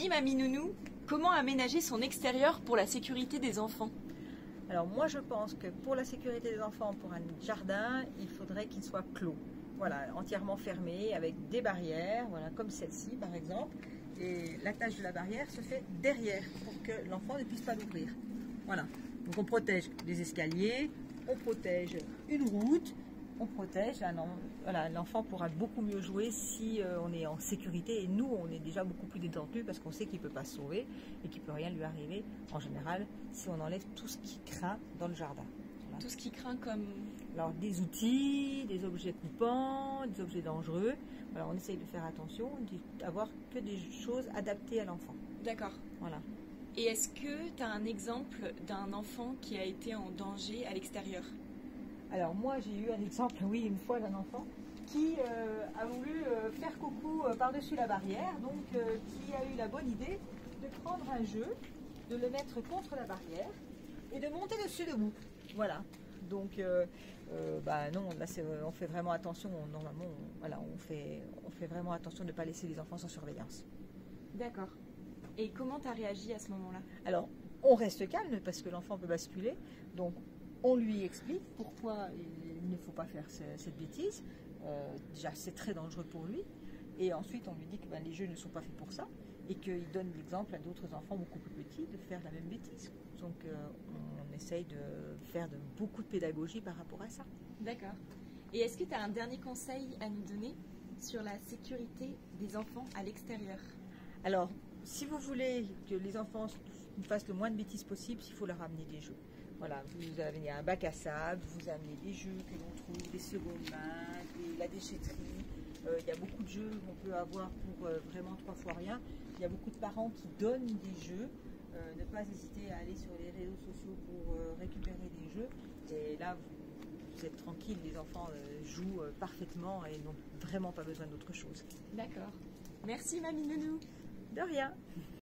dit, Mamie Nounou, comment aménager son extérieur pour la sécurité des enfants? Alors moi je pense que pour la sécurité des enfants, pour un jardin, il faudrait qu'il soit clos. Voilà, entièrement fermé avec des barrières, voilà, comme celle-ci par exemple. Et l'attache de la barrière se fait derrière pour que l'enfant ne puisse pas l'ouvrir. Voilà, donc on protège les escaliers, on protège une route, on protège, voilà, l'enfant pourra beaucoup mieux jouer si on est en sécurité et nous on est déjà beaucoup plus détendu parce qu'on sait qu'il ne peut pas se sauver et qu'il ne peut rien lui arriver en général si on enlève tout ce qui craint dans le jardin. Voilà. Tout ce qui craint comme... Alors des outils, des objets coupants, des objets dangereux, voilà, on essaye de faire attention, d'avoir que des choses adaptées à l'enfant. D'accord. Voilà. Et est-ce que tu as un exemple d'un enfant qui a été en danger à l'extérieur? Alors moi j'ai eu un exemple, oui, une fois d'un enfant qui a voulu faire coucou par-dessus la barrière, donc qui a eu la bonne idée de prendre un jeu, de le mettre contre la barrière et de monter dessus debout. Voilà. Donc non, là on fait vraiment attention, normalement voilà, on fait vraiment attention de ne pas laisser les enfants sans surveillance. D'accord. Et comment tu as réagi à ce moment-là? Alors on reste calme parce que l'enfant peut basculer, donc on lui explique pourquoi il ne faut pas faire cette bêtise. Déjà, c'est très dangereux pour lui. Et ensuite, on lui dit que les jeux ne sont pas faits pour ça et qu'il donne l'exemple à d'autres enfants beaucoup plus petits de faire la même bêtise. Donc, on essaye de faire beaucoup de pédagogie par rapport à ça. D'accord. Et est-ce que tu as un dernier conseil à nous donner sur la sécurité des enfants à l'extérieur? Alors, si vous voulez que les enfants fassent le moins de bêtises possible, il faut leur amener des jeux. Voilà, vous avez un bac à sable, vous amenez des jeux que l'on trouve, des secondes mains, la déchetterie. Il y a beaucoup de jeux qu'on peut avoir pour vraiment 3 fois rien. Il y a beaucoup de parents qui donnent des jeux. Ne pas hésiter à aller sur les réseaux sociaux pour récupérer des jeux. Et là, vous êtes tranquille, les enfants jouent parfaitement et n'ont vraiment pas besoin d'autre chose. D'accord. Merci Mamie Nounou. De rien.